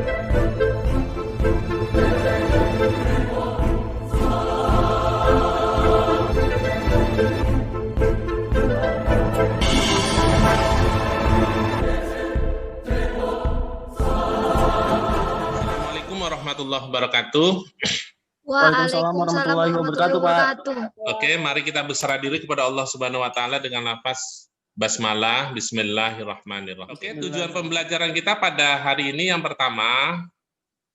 Assalamualaikum warahmatullahi wabarakatuh. Waalaikumsalam warahmatullahi wabarakatuh, Pak. Oke, mari kita berserah diri kepada Allah Subhanahu wa taala dengan lafaz basmalah, bismillahirrahmanirrahim. Oke, tujuan pembelajaran kita pada hari ini yang pertama,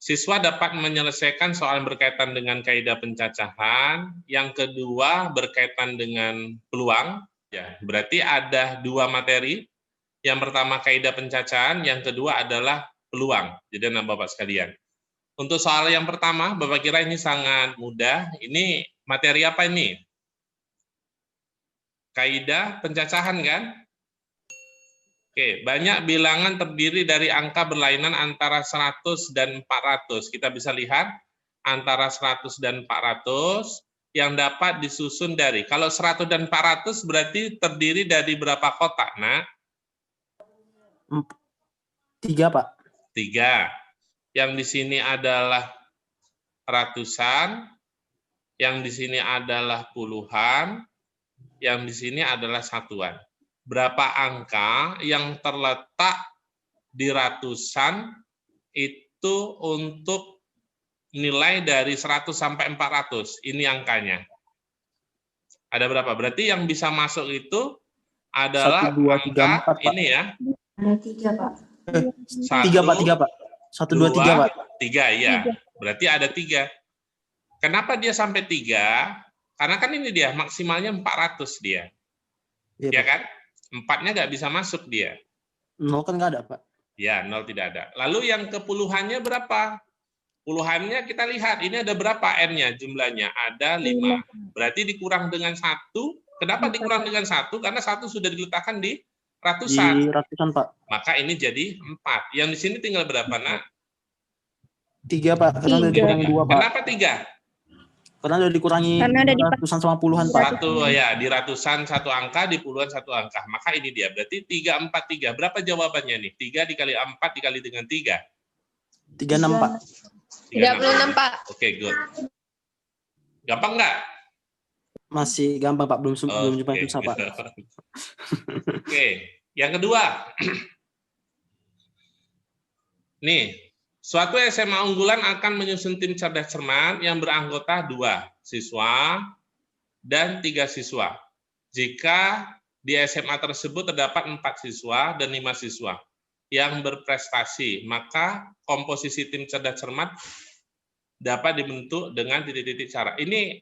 siswa dapat menyelesaikan soal berkaitan dengan kaidah pencacahan, yang kedua berkaitan dengan peluang, ya. Berarti ada dua materi. Yang pertama kaidah pencacahan, yang kedua adalah peluang. Jadi Bapak sekalian. Untuk soal yang pertama, Bapak kira ini sangat mudah. Ini materi apa ini? Kaidah pencacahan kan? Oke, banyak bilangan terdiri dari angka berlainan antara 100 dan 400. Kita bisa lihat antara 100 dan 400 yang dapat disusun dari. Kalau 100 dan 400 berarti terdiri dari berapa kotak, Nak? 3, Pak. 3. Yang di sini adalah ratusan, yang di sini adalah puluhan, yang di sini adalah satuan. Berapa angka yang terletak di ratusan itu untuk nilai dari 100 sampai 400. Ini angkanya. Ada berapa? Berarti yang bisa masuk itu adalah 1, 2, 3, angka 4, Pak. ini ya. Ada 3, Pak. 3, Pak. 3, Pak. 1, 2, 3, Pak. 3, ya. Berarti ada 3. Kenapa dia sampai 3? Karena kan ini dia, maksimalnya 400 dia. Iya, Ya kan? 4-nya nggak bisa masuk dia. 0 kan nggak ada, Pak. Ya, 0 tidak ada. Lalu yang kepuluhannya berapa? Puluhannya kita lihat, ini ada berapa N-nya jumlahnya? Ada 5. Berarti dikurang dengan 1. Kenapa dikurang dengan 1? Karena 1 sudah diletakkan di ratusan. Di ratusan, Pak. Maka ini jadi 4. Yang di sini tinggal berapa, Nak? 3, Pak. Karena udah dikurangi 2, Pak. Kenapa 3? Karena udah dikurangi Karena ada di ratusan sama puluhan, Pak. Satu, ya, di ratusan 1 angka, di puluhan 1 angka. Maka ini dia, berarti 3, 4, 3. Berapa jawabannya nih? 3 dikali 4 dikali dengan 3. 36, Pak. 36, Pak. Oke, good. Gampang nggak? Masih gampang, Pak. Belum jumpa Oke. susah, Pak. Oke, yang kedua. Nih, suatu SMA unggulan akan menyusun tim cerdas cermat yang beranggota 2 siswa dan 3 siswa. Jika di SMA tersebut terdapat 4 siswa dan 5 siswa yang berprestasi, maka komposisi tim cerdas cermat dapat dibentuk dengan titik-titik cara. Ini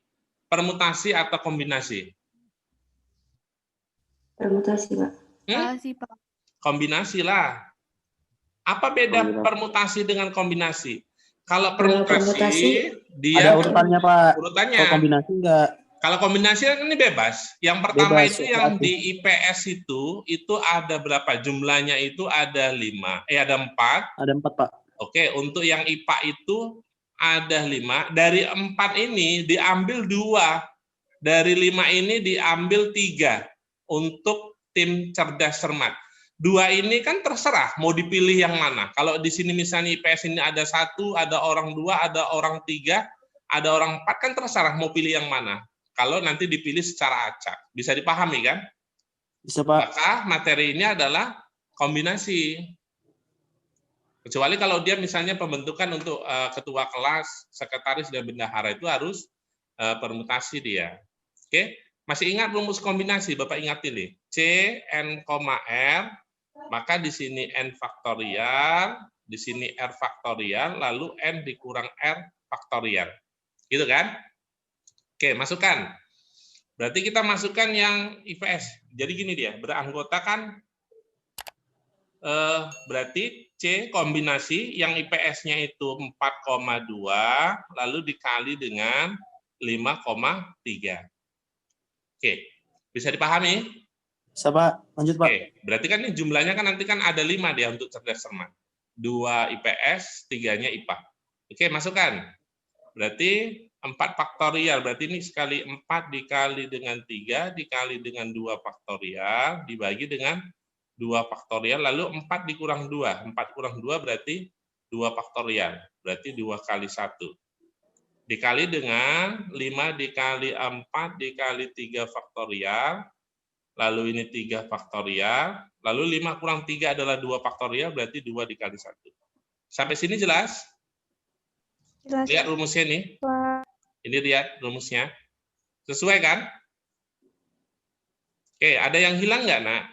permutasi atau kombinasi? Permutasi, Pak. Pak. Kombinasi lah. Apa beda permutasi dengan kombinasi? Kalau Kalau permutasi, permutasi, dia Ada urutannya, Pak. urutannya. Kalau kombinasi enggak. Kalau kombinasi kan ini bebas. Yang pertama Bebas, itu yang kreatif. di IPS itu ada berapa? Jumlahnya itu ada 5. Ada 4. Ada 4, Pak. Oke, untuk yang IPA itu ada 5. Dari 4 ini diambil 2. Dari 5 ini diambil 3 untuk tim cerdas cermat. 2 ini kan terserah mau dipilih yang mana. Kalau di sini misalnya IPS ini ada 1, ada orang 2, ada orang 3, ada orang 4, kan terserah mau pilih yang mana. Kalau nanti dipilih secara acak. Bisa dipahami kan? Bisa, Pak. Maka materi ini adalah kombinasi. Kecuali kalau dia misalnya pembentukan untuk ketua kelas, sekretaris, dan bendahara itu harus permutasi dia. Oke? Masih ingat rumus kombinasi? Bapak ingat ini. C, N, R, maka di sini N faktorial, di sini R faktorial, lalu N dikurang R faktorial. Gitu kan? Oke, masukkan. Berarti kita masukkan yang IPS. Jadi gini dia, beranggotakan berarti C kombinasi yang IPS-nya itu 4,2 lalu dikali dengan 5,3. Oke, bisa dipahami? Bisa, Pak. Lanjut, Pak. Oke, berarti kan ini jumlahnya kan nanti kan ada 5 dia untuk cerdas cermat. 2 IPS, 3-nya IPA. Oke, masukkan. Berarti 4 faktorial, berarti ini sekali 4 dikali dengan 3, dikali dengan 2 faktorial, dibagi dengan 2 faktorial, lalu 4 dikurang 2. 4 kurang 2 berarti 2 faktorial. Berarti 2 kali 1. Dikali dengan 5 dikali 4 dikali 3 faktorial. Lalu ini 3 faktorial. Lalu 5 kurang 3 adalah 2 faktorial, berarti 2 dikali 1. Sampai sini jelas? Jelas. Lihat rumusnya nih. Ini lihat rumusnya. Sesuai kan? Oke, ada yang hilang nggak, Nak?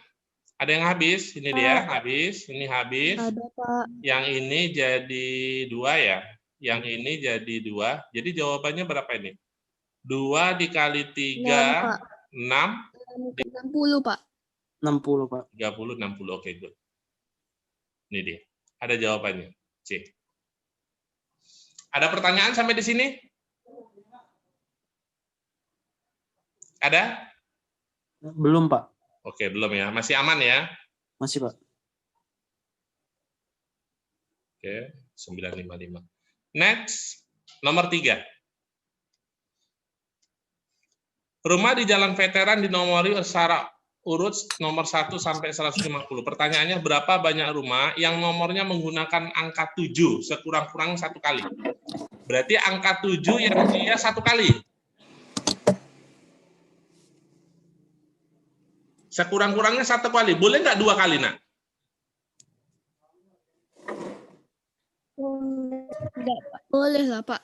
Ada yang habis? Ini dia, habis. Ini habis. Ada, Pak. Yang ini jadi 2 ya? Yang ini jadi 2. Jadi jawabannya berapa ini? 2 dikali 3, 6. 60, Pak. 60, Pak. 30, 60. Oke, good. Ini dia. Ada jawabannya. C. Ada pertanyaan sampai di sini? Ada? Belum, Pak. Oke, belum ya. Masih aman ya? Masih, Pak. Oke, 955. Next, nomor 3. Rumah di Jalan Veteran dinomori secara urut nomor 1 sampai 150. Pertanyaannya, berapa banyak rumah yang nomornya menggunakan angka 7 sekurang-kurang 1 kali? Berarti angka 7 yang dia 1 kali. Sekurang-kurangnya 1 kali. Boleh nggak 2 kali, Nak? Enggak, Pak. Boleh lah, Pak.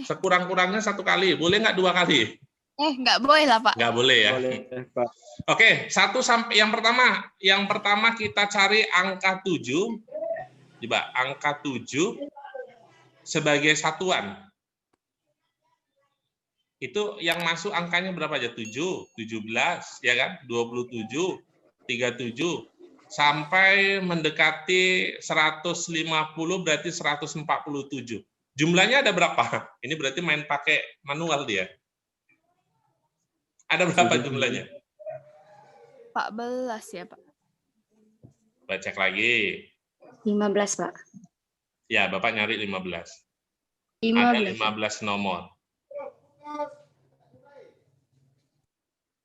Sekurang-kurangnya 1 kali. Boleh nggak 2 kali? Nggak boleh lah, Pak. Nggak boleh ya. Boleh, Pak. Oke, 1 sampai yang pertama kita cari angka 7. Coba, angka 7 sebagai satuan. Itu yang masuk angkanya berapa aja? 7, 17, ya kan? 27, 37, sampai mendekati 150 berarti 147. Jumlahnya ada berapa? Ini berarti main pakai manual dia. Ada berapa jumlahnya? 14 ya, Pak. Baca cek lagi. 15, Pak. Ya, Bapak nyari 15. 15. Ada 15 nomor.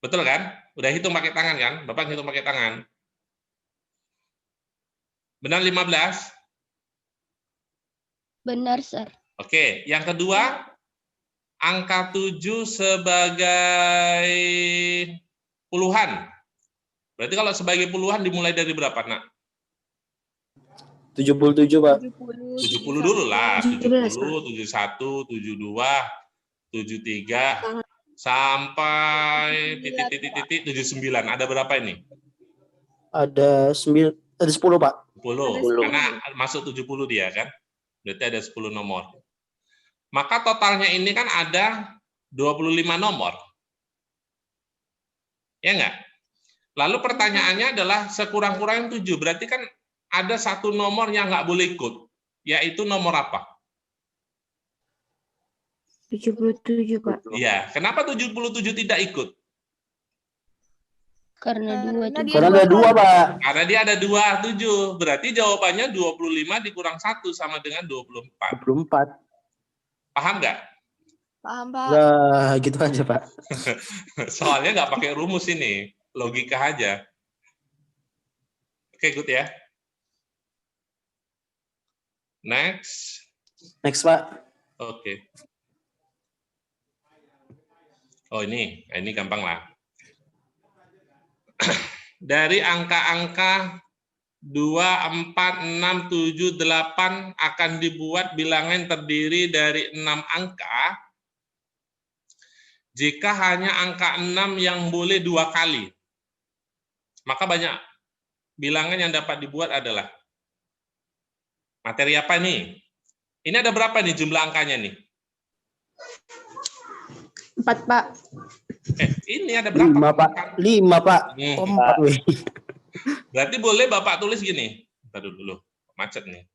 Betul kan? Udah hitung pakai tangan kan? Bapak hitung pakai tangan. Benar 15? Benar, Sir. Oke, yang kedua, angka 7 sebagai puluhan. Berarti kalau sebagai puluhan dimulai dari berapa, Nak? 77, Pak. 70 dulu lah. 70, 17, 71, 72, 73, sampai titik-titik 79. Ada berapa ini? Ada 10, Pak. 10. 10. Karena masuk 70 dia kan. Berarti ada 10 nomor. Maka totalnya ini kan ada 25 nomor. Ya enggak? Lalu pertanyaannya adalah sekurang-kurangnya 7. Berarti kan ada 1 nomor yang nggak boleh ikut. Yaitu nomor apa? 77, Pak. Iya. Kenapa 77 tidak ikut? Karena 2. Karena ada 2, Pak. Karena dia ada 27. Berarti jawabannya 25 dikurang 1 sama dengan 24. 24. Paham nggak? Paham, Pak. Nah, gitu aja, Pak. Soalnya nggak pakai rumus ini. Logika aja. Oke, good ya. Next. Next, Pak. Oke. Oh, ini gampang lah. Dari angka-angka 2, 4, 6, 7, 8 akan dibuat bilangan terdiri dari 6 angka jika hanya angka 6 yang boleh 2 kali. Maka banyak bilangan yang dapat dibuat adalah materi apa nih? Ini ada berapa nih jumlah angkanya nih? 4, Pak. Ini ada berapa? 5, Pak. 5, Pak. Oh, 4, weh. Berarti boleh Bapak tulis gini. Bentar dulu, macet nih.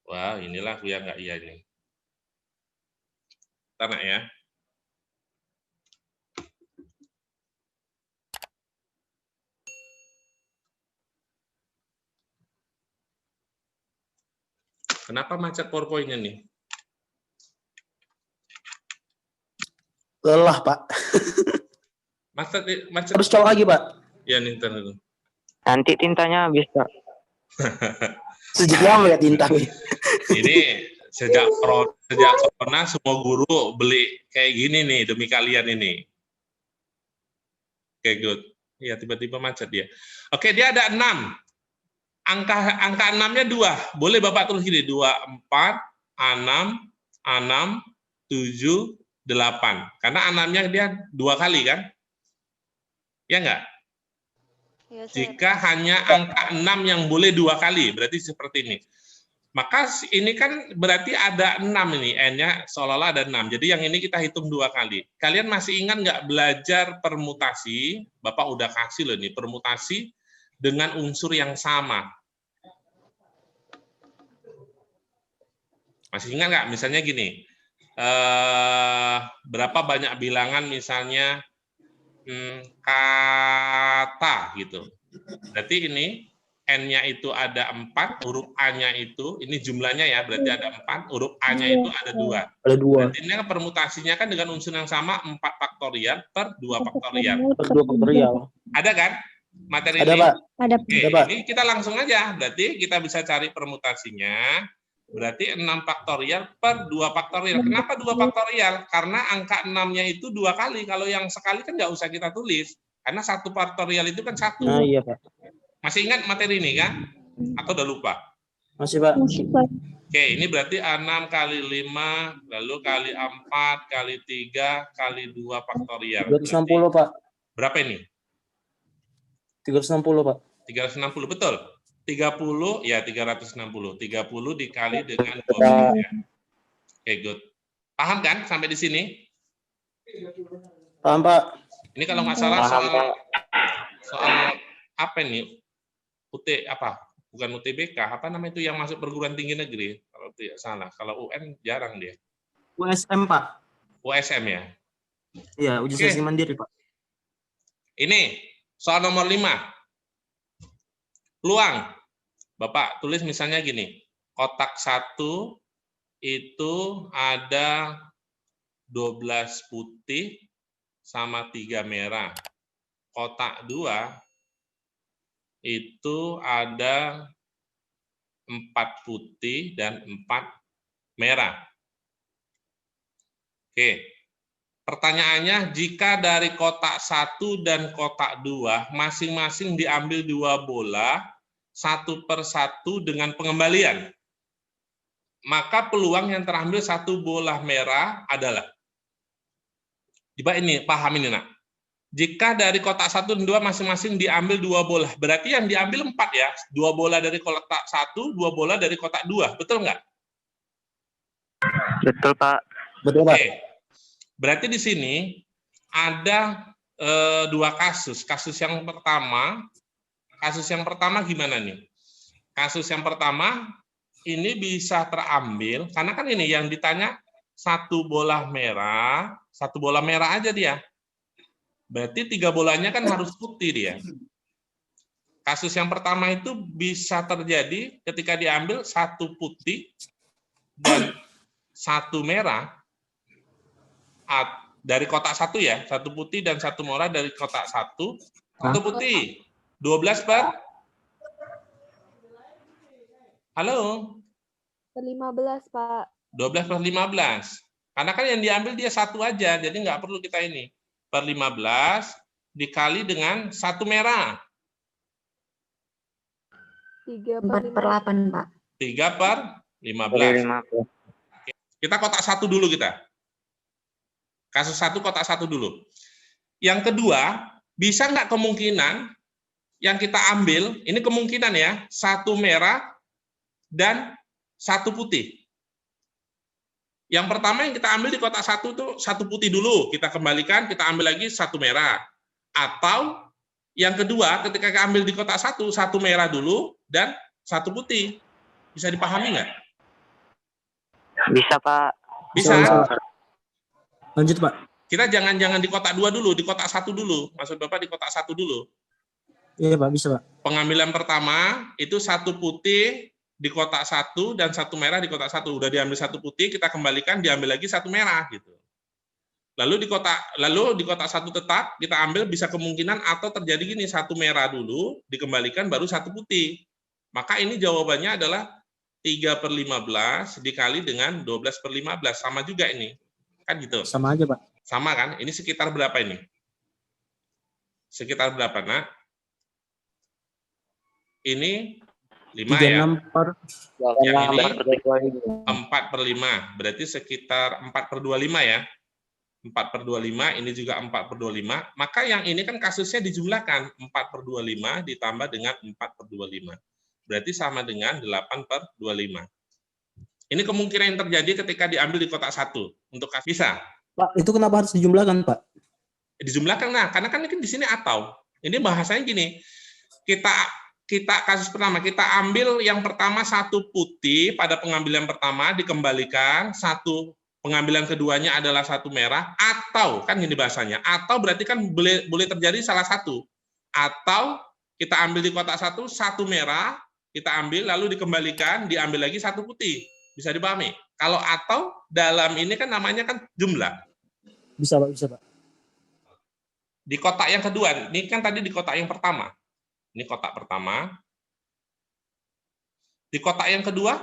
Wah, inilah yang nggak iya ini. Tanah ya. Kenapa macet PowerPoint-nya nih? Lelah, Pak. Macet. Harus coba lagi, Pak. Ya, Nintendo. Nanti tintanya habis, Pak. Sejak lama ya tinta. Ini sejak corona semua guru beli kayak gini nih demi kalian ini. Oke, good. Ya, tiba-tiba macet dia. Oke, dia ada 6. Angka 6-nya 2. Boleh Bapak tulis gini, 2, 4, 6, 7, 8. Karena 6-nya dia 2 kali kan? Ya enggak? Ya, Jika hanya angka 6 yang boleh 2 kali, berarti seperti ini. Maka ini kan berarti ada 6 ini, N-nya seolah-olah ada 6. Jadi yang ini kita hitung 2 kali. Kalian masih ingat nggak belajar permutasi? Bapak udah kasih loh nih, permutasi dengan unsur yang sama. Masih ingat nggak? Misalnya gini, berapa banyak bilangan misalnya kata gitu. Berarti ini N-nya itu ada 4, huruf A-nya itu, ini jumlahnya ya, berarti ada 4, huruf A-nya itu ada 2. Ada 2. Berarti ini kan permutasinya kan dengan unsur yang sama, 4 faktorial per 2 faktorial. Per 2 faktorial. Ada kan materi Ada, ini? Pak. Ada. Oke, Ada, Pak. ini kita langsung aja. Berarti kita bisa cari permutasinya. Berarti 6 faktorial per 2 faktorial. Kenapa 2 faktorial? Karena angka 6-nya itu 2 kali. Kalau yang sekali kan nggak usah kita tulis. Karena 1 faktorial itu kan 1. Nah, iya, Pak. Masih ingat materi ini kan? Atau udah lupa? Masih, Pak. Oke, ini berarti 6 kali 5, lalu kali 4, kali 3, kali 2 faktorial. 360, Pak. Berapa ini? 360, Pak. 360, betul. 30, ya 360. 30 dikali dengan 12 ya. Oke, good. Paham kan sampai di sini? Paham, Pak. Ini kalau nggak salah soal apa ini? Bukan UTBK, apa namanya itu yang masuk perguruan tinggi negeri? Kalau tidak salah. Kalau UN jarang dia. USM, Pak. USM ya. Iya, uji seleksi mandiri, Pak. Ini soal nomor 5. Peluang. Bapak tulis misalnya gini. Kotak 1 itu ada 12 putih sama 3 merah. Kotak 2 itu ada 4 putih dan 4 merah. Oke. Pertanyaannya, jika dari kotak 1 dan kotak 2 masing-masing diambil 2 bola, 1 per 1 dengan pengembalian, maka peluang yang terambil 1 bola merah adalah, coba ini, paham ini nak. Jika dari kotak 1 dan 2 masing-masing diambil 2 bola, berarti yang diambil 4 ya, 2 bola dari kotak 1, 2 bola dari kotak 2, betul nggak? Betul, Pak. Betul, Pak. Oke. Berarti di sini ada 2 kasus. Kasus yang pertama gimana nih? Kasus yang pertama ini bisa terambil, karena kan ini yang ditanya 1 bola merah, 1 bola merah aja dia. Berarti 3 bolanya kan harus putih dia. Kasus yang pertama itu bisa terjadi ketika diambil 1 putih dan 1 merah dari kotak 1 ya, 1 putih dan 1 merah dari kotak 1, 1 putih. 12 per? Halo? Per 15, Pak. 12 per 15. Karena kan yang diambil dia 1 aja, jadi nggak perlu kita ini. Per 15 dikali dengan 1 merah. 3 4 per 8, Pak. 3 per 15. Kita kotak 1 dulu kita. Kasus 1 kotak 1 dulu. Yang kedua, bisa nggak kemungkinan yang kita ambil, ini kemungkinan ya, 1 merah dan 1 putih. Yang pertama yang kita ambil di kotak 1 itu 1 putih dulu, kita kembalikan, kita ambil lagi 1 merah. Atau yang kedua, ketika kita ambil di kotak 1, 1 merah dulu dan 1 putih. Bisa dipahami nggak? Bisa, Pak. Bisa. Lanjut, Pak. Kita jangan di kotak 2 dulu, di kotak 1 dulu. Maksud Bapak di kotak 1 dulu. Iya, Pak, bisa, Pak. Pengambilan pertama itu 1 putih di kotak 1 dan 1 merah di kotak 1. Udah diambil 1 putih, kita kembalikan, diambil lagi 1 merah gitu. Lalu di kotak 1 tetap kita ambil, bisa kemungkinan atau terjadi gini, 1 merah dulu dikembalikan baru 1 putih. Maka ini jawabannya adalah 3/15 dikali dengan 12/15. Sama juga ini. Kan gitu. Sama aja, Pak. Sama kan? Ini sekitar berapa ini? Sekitar berapa, Nak? Ini 5 ya? 36 per Yang ini 4/5. Berarti sekitar 4/25 ya? 4/25, ini juga 4/25. Maka yang ini kan kasusnya dijumlahkan. 4/25 ditambah dengan 4/25. Berarti sama dengan 8/25. Ini kemungkinan yang terjadi ketika diambil di kotak 1. Untuk kasus bisa. Pak, itu kenapa harus dijumlahkan, Pak? Dijumlahkan, nah, karena kan di sini atau. Ini bahasanya gini, kita kasus pertama, kita ambil yang pertama satu putih pada pengambilan pertama, dikembalikan, satu pengambilan keduanya adalah satu merah, atau, kan gini bahasanya, atau berarti kan boleh terjadi salah satu. Atau kita ambil di kotak satu merah, kita ambil, lalu dikembalikan, diambil lagi satu putih. Bisa dipahami? Kalau atau, dalam ini kan namanya kan jumlah. Bisa, Pak, bisa, Pak. Di kotak yang kedua, ini kan tadi di kotak yang pertama. Ini kotak pertama. Di kotak yang kedua,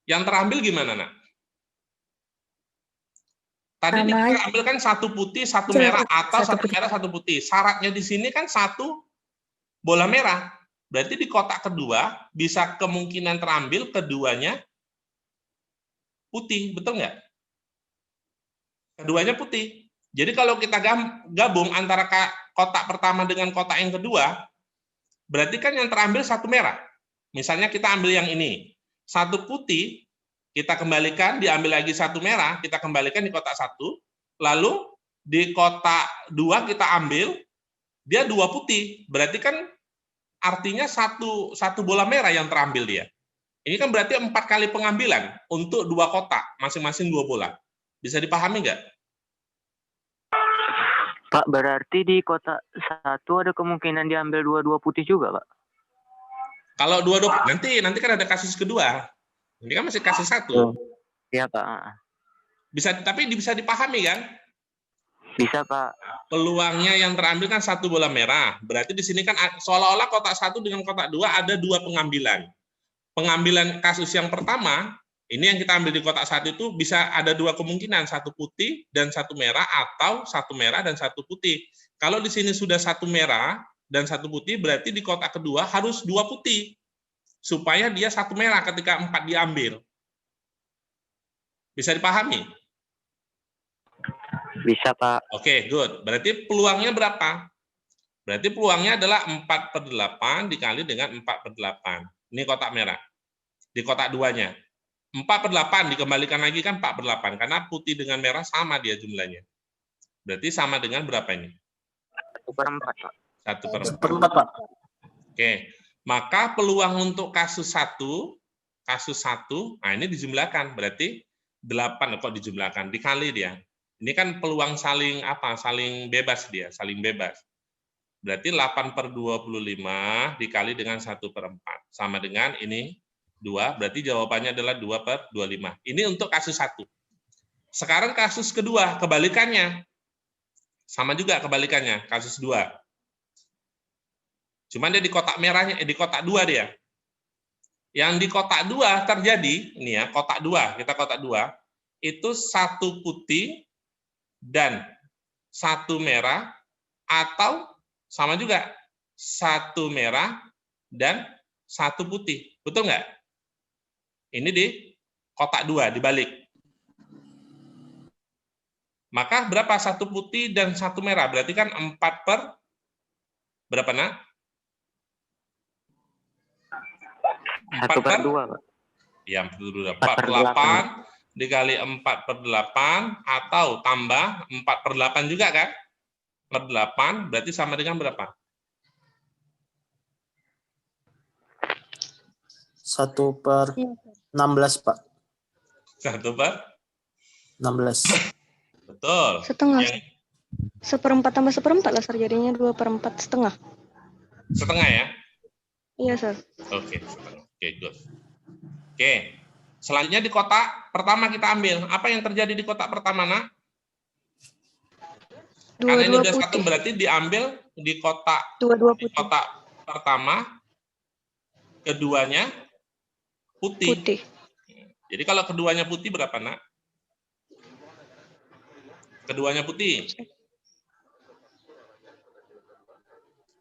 yang terambil gimana, Nak? Tadi kita ambil kan satu putih, satu merah, atau satu merah, satu putih. Syaratnya di sini kan satu bola merah. Berarti di kotak kedua, bisa kemungkinan terambil keduanya putih. Betul nggak? Keduanya putih. Jadi kalau kita gabung antara kotak pertama dengan kotak yang kedua, berarti kan yang terambil satu merah. Misalnya kita ambil yang ini. Satu putih, kita kembalikan, diambil lagi satu merah, kita kembalikan di kotak 1. Lalu di kotak 2 kita ambil, dia 2 putih. Berarti kan artinya satu bola merah yang terambil dia. Ini kan berarti 4 kali pengambilan untuk 2 kotak, masing-masing 2 bola. Bisa dipahami nggak? Pak, berarti di kotak 1 ada kemungkinan diambil 2 putih juga, Pak? Kalau 2 nanti kan ada kasus kedua. Ini kan masih kasus 1. Iya, Pak. Tapi bisa dipahami kan? Bisa, Pak. Peluangnya yang terambil kan 1 bola merah. Berarti di sini kan seolah-olah kotak 1 dengan kotak 2 ada 2 pengambilan. Pengambilan kasus yang pertama, ini yang kita ambil di kotak 1 itu bisa ada 2 kemungkinan, 1 putih dan 1 merah, atau 1 merah dan 1 putih. Kalau di sini sudah 1 merah dan 1 putih, berarti di kotak kedua harus 2 putih. Supaya dia 1 merah ketika 4 diambil. Bisa dipahami? Bisa, Pak. Oke, good. Berarti peluangnya berapa? Berarti peluangnya adalah 4/8 dikali dengan 4/8. Ini kotak merah. Di kotak 2-nya. 4/8 dikembalikan lagi kan 4/8. Karena putih dengan merah sama dia jumlahnya. Berarti sama dengan berapa ini? 1/4, Pak. 1/4. Pak. Oke. Maka peluang untuk kasus 1, nah ini dijumlahkan. Berarti 8, kok dijumlahkan? Dikali dia. Ini kan peluang saling bebas dia, saling bebas. Berarti 8/25 dikali dengan 1/4. Sama dengan ini 2, berarti jawabannya adalah 2/25. Ini untuk kasus 1. Sekarang kasus kedua, kebalikannya. Sama juga kebalikannya, kasus 2. Cuman dia di kotak merahnya, di kotak 2 dia. Yang di kotak 2 terjadi, ini ya, kotak 2, kita kotak 2, itu 1 putih dan 1 merah, atau sama juga 1 merah dan 1 putih. Betul nggak? Ini di kotak 2, dibalik. Maka berapa? 1 putih dan 1 merah. Berarti kan 4 per berapa, Nak? 1/2, Pak. Ya, 4/8 dikali 4/8 atau tambah 4/8 juga kan? Per 8 berarti sama dengan berapa? 1/16, Pak. 1/16. 16. Betul. Setengah. Yang 1/4 tambah 1/4 lah, Sar. Jadinya 2/4 setengah. setengah ya? Iya, Sar. Oke, setengah. Oke, good. Oke. Selanjutnya di kotak pertama kita ambil. Apa yang terjadi di kotak pertama, Nak? Karena ini 2 udah 1 putih. berarti diambil di kotak 2 putih. kotak pertama, keduanya putih. Putih. Jadi kalau keduanya putih berapa, Nak? Keduanya putih.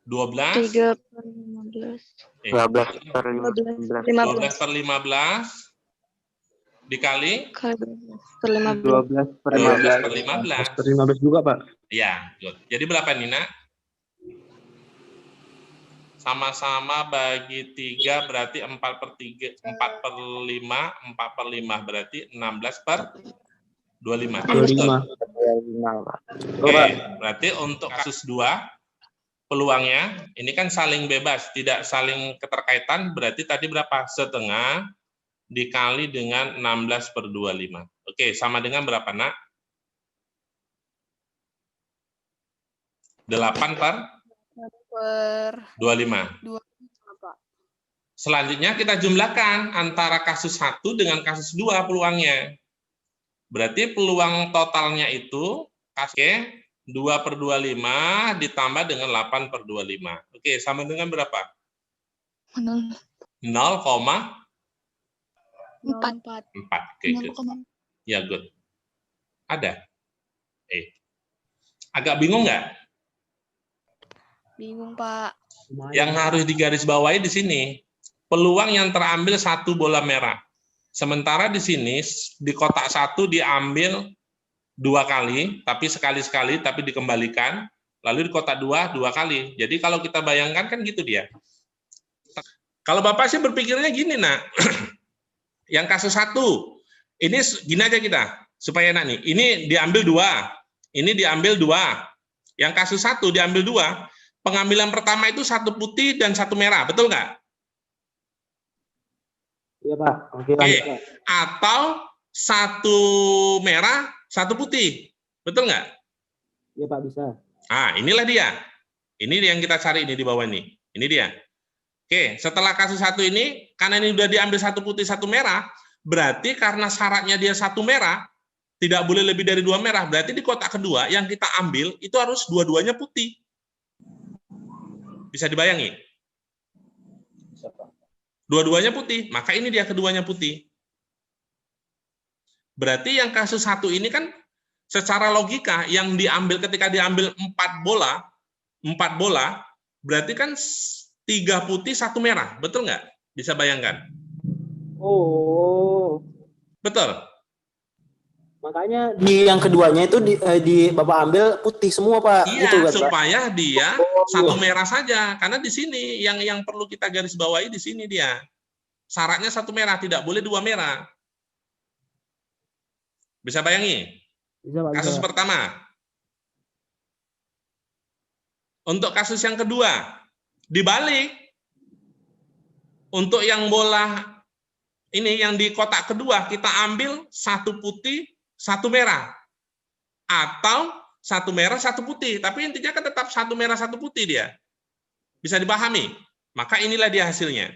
12. 3 per 15. 12 per 15. 12 per 15 dikali Kali 12 per 15. 12 per 12 15. per 15. 12 per 15 juga, Pak. Ya, good. Jadi berapa nih, Nak? Sama-sama bagi 3 berarti 4 per 3, 4 per 5, 4 per 5 berarti 16 per 25. 25. Oke, berarti untuk kasus 2, peluangnya, ini kan saling bebas, tidak saling keterkaitan, berarti tadi berapa? Setengah dikali dengan 16 per 25. Oke, sama dengan berapa, Nak? 8 per Per 25. 2, Pak. Selanjutnya kita jumlahkan antara kasus 1 dengan kasus 2 peluangnya. Berarti peluang totalnya itu kasus 2 per 25 ditambah dengan 8 per 25. Oke, sama dengan berapa? 0,4. 4. Oke, good. Ya, good. Ada? Agak bingung nggak? Bingung, Pak. Yang harus digarisbawahi di sini, peluang yang terambil 1 bola merah. Sementara di sini, di kotak 1 diambil 2 kali, tapi sekali-sekali, tapi dikembalikan. Lalu di kotak 2, 2 kali. Jadi kalau kita bayangkan kan gitu dia. Kalau Bapak sih berpikirnya gini, Nak. Yang kasus 1, ini gini aja kita, supaya enak nih. Ini diambil 2, ini diambil 2. Yang kasus 1 diambil 2. Pengambilan pertama itu 1 putih dan 1 merah, betul nggak? Iya, Pak. Oke, Oke. lanjut, Pak. Atau 1 merah, 1 putih, betul nggak? Iya, Pak, bisa. Nah, inilah dia. Ini yang kita cari ini di bawah ini. Ini dia. Oke, setelah kasus 1 ini, karena ini sudah diambil 1 putih, 1 merah, berarti karena syaratnya dia 1 merah, tidak boleh lebih dari 2 merah, berarti di kotak kedua yang kita ambil itu harus dua-duanya putih. Bisa dibayangin? Dua-duanya putih, maka ini dia keduanya putih. Berarti yang kasus 1 ini kan secara logika yang diambil ketika diambil 4 bola, berarti kan 3 putih, 1 merah, betul nggak? Bisa bayangkan? Oh. Betul? Makanya di yang keduanya itu di Bapak ambil putih semua, Pak. Iya, Gitu, kan, Pak? supaya dia 1 merah saja. Karena di sini yang perlu kita garis bawahi di sini dia. Syaratnya 1 merah, tidak boleh 2 merah. Bisa bayangin? Bisa, Pak. Kasus Bisa, Pak. pertama. Untuk kasus yang kedua, dibalik. Untuk yang bola ini yang di kotak kedua, kita ambil 1 putih, 1 merah. Atau 1 merah, 1 putih. Tapi intinya kan tetap 1 merah, 1 putih dia. Bisa dipahami? Maka inilah dia hasilnya.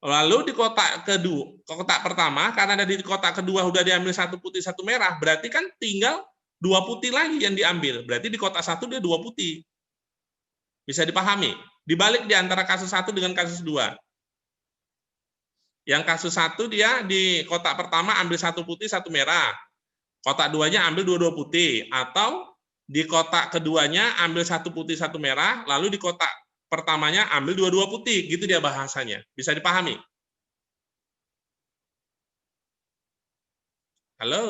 Lalu di kotak kedua, kotak pertama, karena ada di kotak kedua sudah diambil 1 putih, 1 merah, berarti kan tinggal 2 putih lagi yang diambil. Berarti di kotak 1 dia 2 putih. Bisa dipahami? Dibalik di antara kasus 1 dengan kasus 2. Yang kasus 1 dia di kotak pertama ambil 1 putih, 1 merah. Kotak 2-nya ambil 2 putih. Atau di kotak keduanya ambil 1 putih, 1 merah, lalu di kotak pertamanya ambil 2 putih. Gitu dia bahasanya. Bisa dipahami? Halo?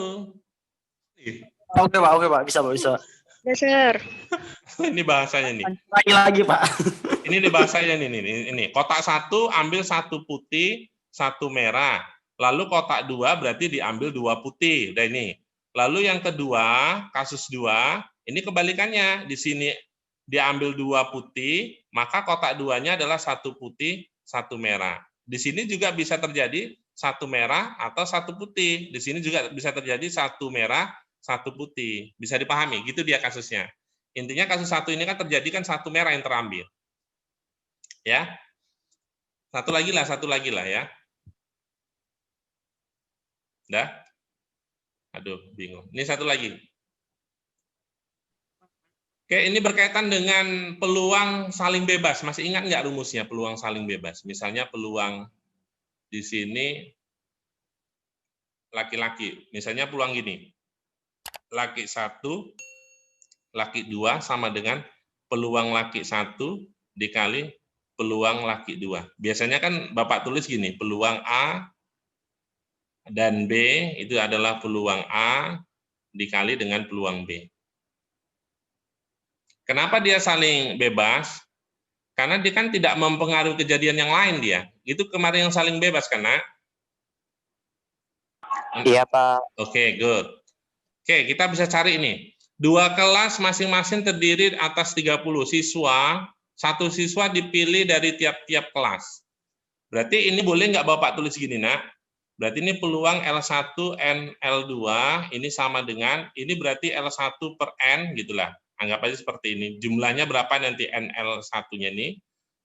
Oke, Pak. Bisa, Pak. Bisa. Dasar. Ini bahasanya nih. Lagi, Pak. Ini di bahasanya nih. Ini. Kotak 1 ambil 1 putih, 1 merah. Lalu kotak 2 berarti diambil 2 putih. Udah ini. Lalu yang kedua, kasus 2, ini kebalikannya. Di sini diambil 2 putih, maka kotak 2-nya adalah 1 putih, 1 merah. Di sini juga bisa terjadi 1 merah atau 1 putih. Di sini juga bisa terjadi 1 merah, 1 putih. Bisa dipahami? Gitu dia kasusnya. Intinya kasus 1 ini kan terjadi kan 1 merah yang terambil. Ya. Satu lagi lah ya. Udah? Aduh, bingung. Ini satu lagi. Oke, ini berkaitan dengan peluang saling bebas. Masih ingat nggak rumusnya peluang saling bebas? Misalnya peluang di sini laki-laki. Misalnya peluang gini. Laki 1, laki 2 sama dengan peluang laki 1 dikali peluang laki 2. Biasanya kan Bapak tulis gini, peluang A dan B itu adalah peluang A dikali dengan peluang B. Kenapa dia saling bebas? Karena dia kan tidak mempengaruhi kejadian yang lain dia. Itu kemarin yang saling bebas kan, Nak? Iya, Pak. Oke, good. Oke, kita bisa cari ini. 2 kelas masing-masing terdiri atas 30 siswa. 1 siswa dipilih dari tiap-tiap kelas. Berarti ini boleh nggak Bapak tulis gini, Nak? Berarti ini peluang L1 N L2, ini sama dengan, ini berarti L1 per N, gitulah. Anggap aja seperti ini. Jumlahnya berapa nanti NL1-nya ini.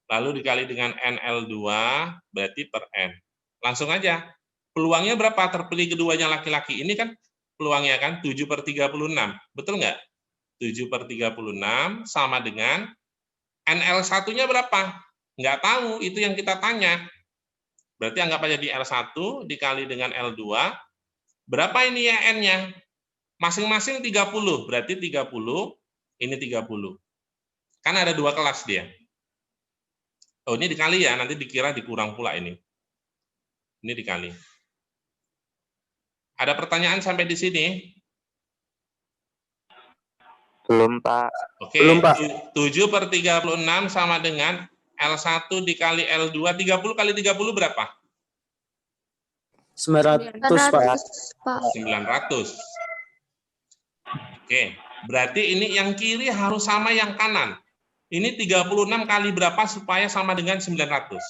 Lalu dikali dengan NL2, berarti per N. Langsung aja. Peluangnya berapa? Terpilih keduanya laki-laki. Ini kan peluangnya kan 7/36. Betul nggak? 7/36 sama dengan NL1-nya berapa? Nggak tahu, itu yang kita tanya. Berarti anggap aja di L1 dikali dengan L2. Berapa ini ya N-nya? Masing-masing 30. Berarti 30. Ini 30. Kan ada 2 kelas dia. Oh, ini dikali ya, nanti dikira dikurang pula ini. Ini dikali. Ada pertanyaan sampai di sini? Belum, Pak. Oke, Belum, Pak. 7/36 sama dengan L1 dikali L2. 30 kali 30 berapa? 900, Pak. 900. Oke. Berarti ini yang kiri harus sama yang kanan. Ini 36 kali berapa supaya sama dengan 900?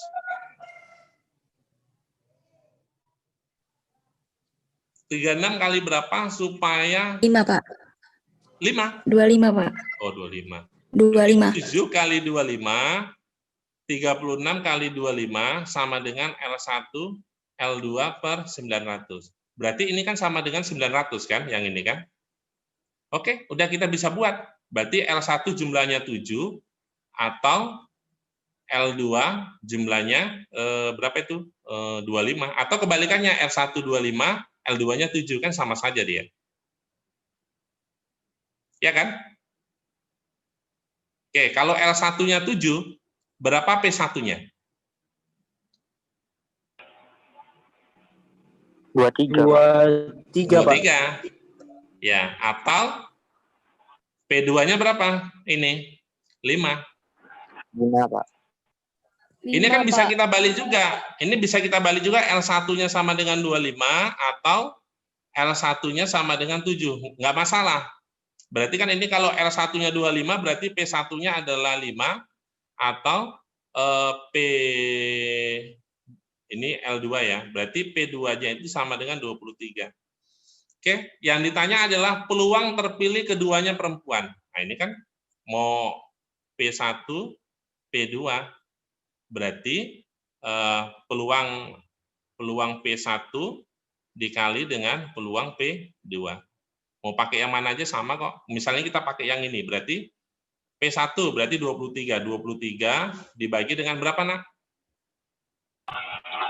(36) kali berapa supaya 5, Pak. 5? 25, Pak. Oh, 25. 25. 7 kali 25, 36 kali 25 sama dengan L1, L2 per 900. Berarti ini kan sama dengan 900 kan, yang ini kan? Oke, udah kita bisa buat. Berarti L1 jumlahnya 7, atau L2 jumlahnya berapa itu? 25. Atau kebalikannya, L1 25, L2-nya 7, kan sama saja dia. Ya kan? Oke, kalau L1-nya 7, berapa P1-nya? 23, Pak. 23. Ya, atau P2-nya berapa? Ini 5. 5, Pak. Ini kan bisa kita balik juga. Ini bisa kita balik juga, L1-nya sama dengan 25 atau L1-nya sama dengan 7. Nggak masalah. Berarti kan ini kalau L1-nya 25 berarti P1-nya adalah 5 atau P ini L2 ya. Berarti P2-nya itu sama dengan 23. Oke, yang ditanya adalah peluang terpilih keduanya perempuan. Nah, ini kan mau P1, P2. Berarti peluang P1 dikali dengan peluang P2. Mau pakai yang mana aja sama kok. Misalnya kita pakai yang ini, berarti P1 berarti 23. 23 dibagi dengan berapa, Nak?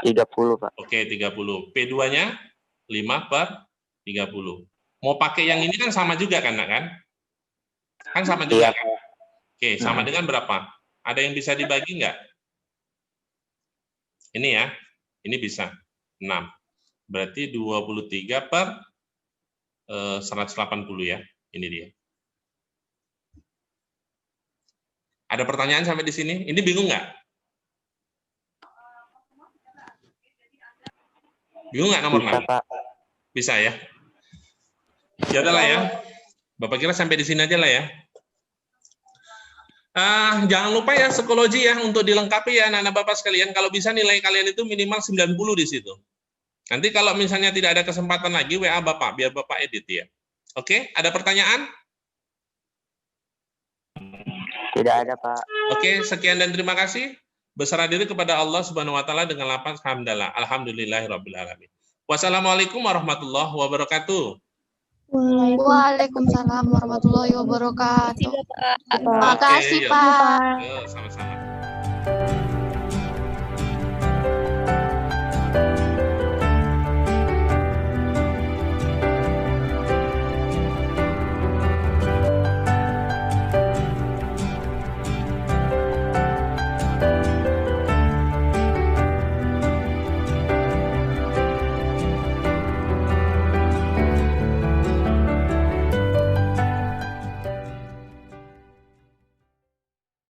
30, Pak. Oke, 30. P2-nya 5/30. Mau pakai yang ini kan sama juga kan, Nak, kan? Kan sama juga kan? Oke, sama dengan berapa? Ada yang bisa dibagi nggak? Ini ya, ini bisa 6. Berarti 23/180 ya, ini dia. Ada pertanyaan sampai di sini? Ini bingung nggak? Bingung nggak nomor 6? Bisa, Pak. Bisa ya? Ya udahlah ya. Bapak kira sampai di sini aja lah ya. Jangan lupa ya psikologi ya untuk dilengkapi ya anak-anak Bapak sekalian. Kalau bisa nilai kalian itu minimal 90 di situ. Nanti kalau misalnya tidak ada kesempatan lagi WA Bapak biar Bapak edit ya. Oke, ada pertanyaan? Tidak ada, Pak. Oke, sekian dan terima kasih. Berserah diri kepada Allah Subhanahu wa taala dengan lafaz hamdalah. Alhamdulillahirabbil alamin. Wassalamualaikum warahmatullahi wabarakatuh. Waalaikumsalam warahmatullahi wabarakatuh. Pak. Makasih, Oke, yuk. Pak. Yuk, sama-sama.